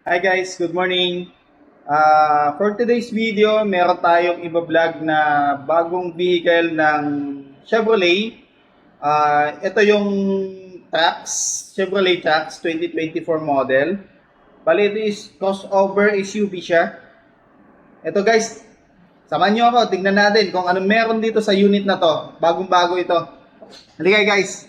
Hi guys, good morning. For today's video, meron tayong iba-vlog na bagong vehicle ng Chevrolet. Ito yung Trax, Chevrolet Trax 2024 model. Bali, ito is crossover SUV siya. Ito guys, samahan nyo ako, tignan natin kung ano meron dito sa unit na to. Bagong-bago ito. Halika guys.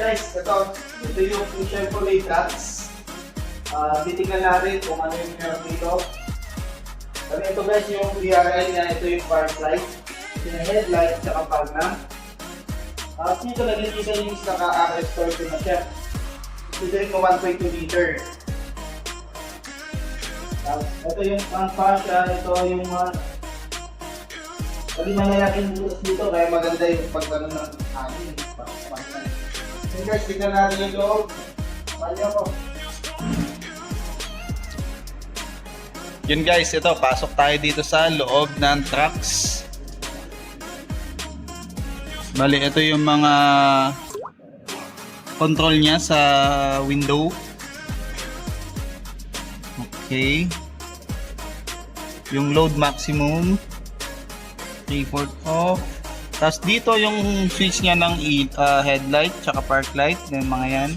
Guys, ito yung Chevrolet Trax. Titingnan natin kung ano yung meron dito. Kasi ito guys yung VRL niya, ito yung park light, ito yung headlight, tsaka fog na. At dito nagigita yung naka-RS torque na siya. Ito yung 1.2 liter. Ito yung fascia, ito yung kasi malayakin butas dito kaya maganda yung pagkano ng hangin. Okay guys, tignan natin yung loob. Mali ako. Yun guys, ito, pasok tayo dito sa loob ng Trax. Bali, ito yung mga control niya sa window. Okay. Yung load maximum. 3/4 off. Tapos dito yung switch niya ng headlight tsaka park light, yung mga yan.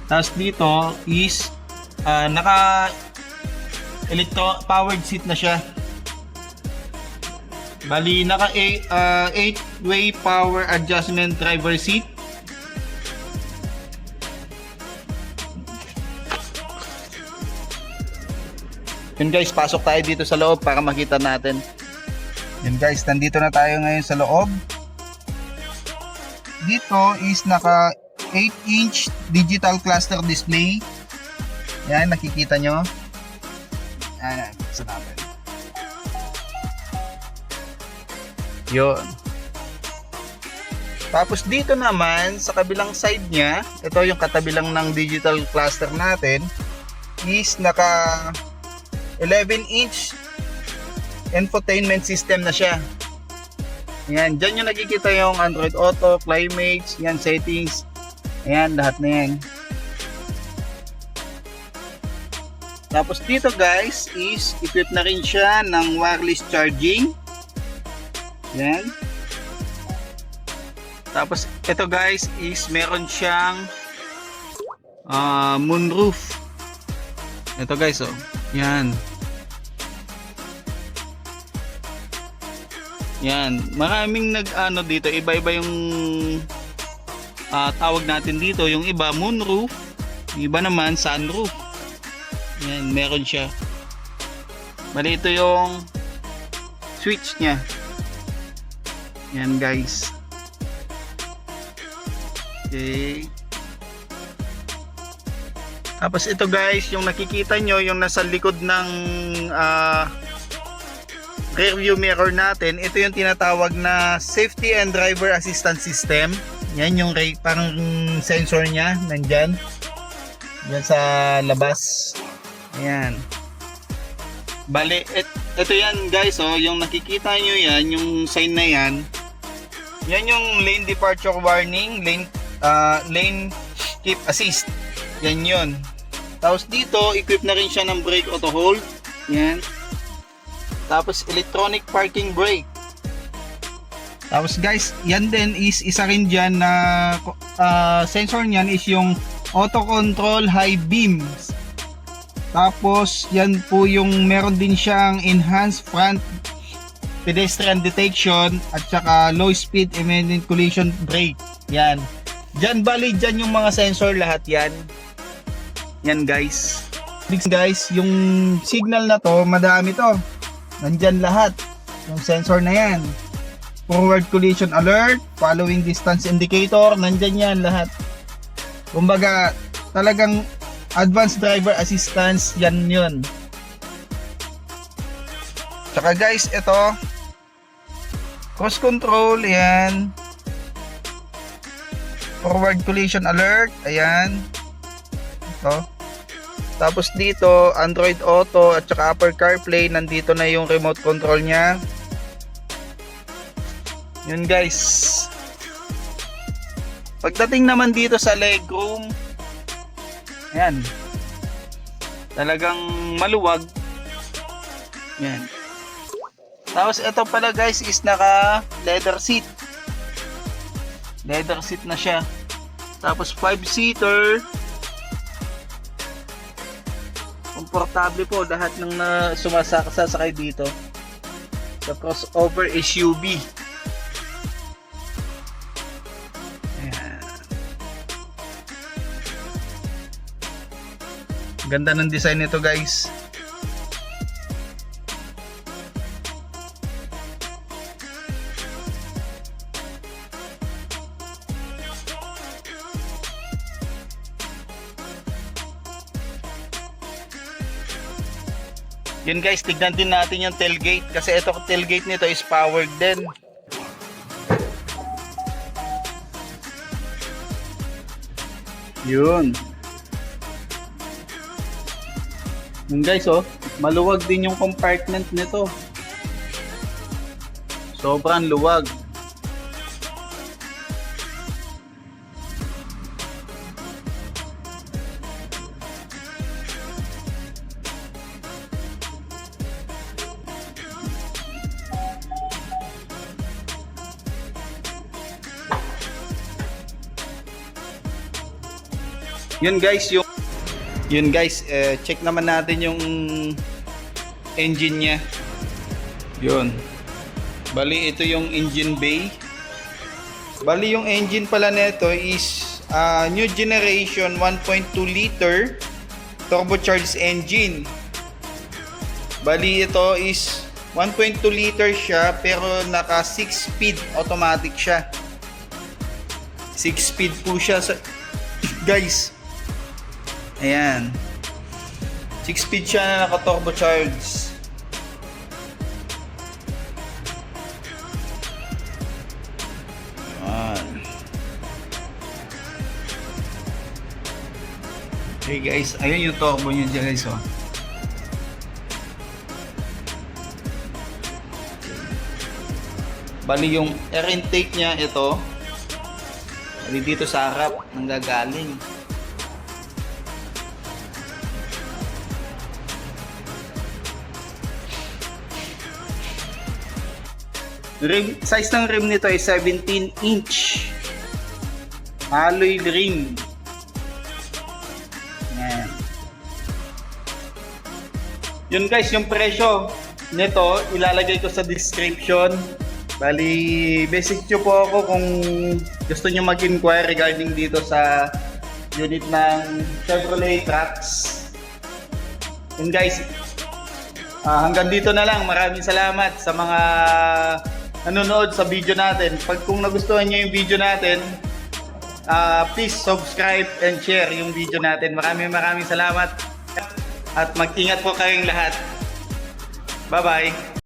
Tapos dito is naka powered seat na siya. Bali naka 8-way power adjustment driver seat. Yun guys, pasok tayo dito sa loob para makita natin. Yun guys, nandito na tayo ngayon sa loob. Dito is naka 8-inch digital cluster display. Yan, nakikita nyo. Yan, sa natin. Yun. Tapos dito naman, sa kabilang side niya, ito yung katabi lang ng digital cluster natin, is naka 11-inch infotainment system na siya. Yan, dyan yung nakikita yung Android Auto, Climates, yan, settings. Ayan, lahat na yan. Tapos dito guys, is equipped na rin siya ng wireless charging. Yan. Tapos ito guys, is meron siyang moonroof. Ito guys, oh. Yan. Yan, maraming nag-ano dito, iba-iba yung tawag natin dito. Yung iba moonroof, yung iba naman sunroof. Yan, meron siya. Bali ito yung switch niya. Yan guys. Okay. Tapos ito guys, yung nakikita nyo, yung nasa likod ng rear view mirror natin, ito yung tinatawag na safety and driver assistance system. Yan yung parang sensor niya, nandyan. Yan sa labas. Ayan. Bale, ito yan guys, oh, yung nakikita nyo yan, yung sign na yan. Yan yung lane departure warning, lane keep assist. Yan yun. Tapos dito, equip na rin siya ng brake auto hold. Yan. Tapos electronic parking brake. Tapos guys, yan din is isa rin dyan na sensor niyan is yung auto control high beams. Tapos yan po yung meron din siyang enhanced front pedestrian detection at saka low speed imminent collision brake. Yan. Dyan bali dyan yung mga sensor lahat yan. Yan guys. Guys, yung signal na to, madami to. Nandyan lahat. Yung sensor na yan. Forward collision alert, following distance indicator, nandyan yan lahat. Kumbaga, talagang advanced driver assistance, yan yun. Tsaka guys, ito, cruise control, yan. Forward collision alert, ayan. Ito. Tapos dito, Android Auto at saka Apple CarPlay, nandito na yung remote control niya. Yun guys. Pagdating naman dito sa legroom, ayan. Talagang maluwag. Yan. Tapos ito pala guys is naka leather seat. Leather seat na siya. Tapos 5-seater. Komportable po lahat ng sumasakay dito sa crossover SUV. Ayan. Ganda ng design nito guys. Yun guys, tignan din natin yung tailgate kasi ito tailgate nito is powered din. Yun. Yun guys, oh, maluwag din yung compartment nito. Sobrang luwag. Yun guys, check naman natin yung engine niya. Yun. Bali ito yung engine bay. Bali yung engine pala nito is new generation 1.2 liter turbocharged engine. Bali ito is 1.2 liter siya pero naka 6 speed automatic siya. 6 speed po siya guys. Ayan. 6 speed siya na naka-turbocharged. Ayan. Okay guys, ayun yung turbo niya dyan guys. Oh. Bali yung air intake niya ito. Bali dito sa harap nanggagaling. Rim, size ng rim nito ay 17-inch alloy rim. Yan. Yun guys, yung presyo nito ilalagay ko sa description. Bali, basic nyo po ako kung gusto nyo mag-inquire regarding dito sa unit ng Chevrolet Trax. And guys, hanggang dito na lang. Maraming salamat sa mga nanonood sa video natin. Kung nagustuhan nyo yung video natin, please subscribe and share yung video natin. Maraming salamat at mag-ingat po kayong lahat. Bye-bye!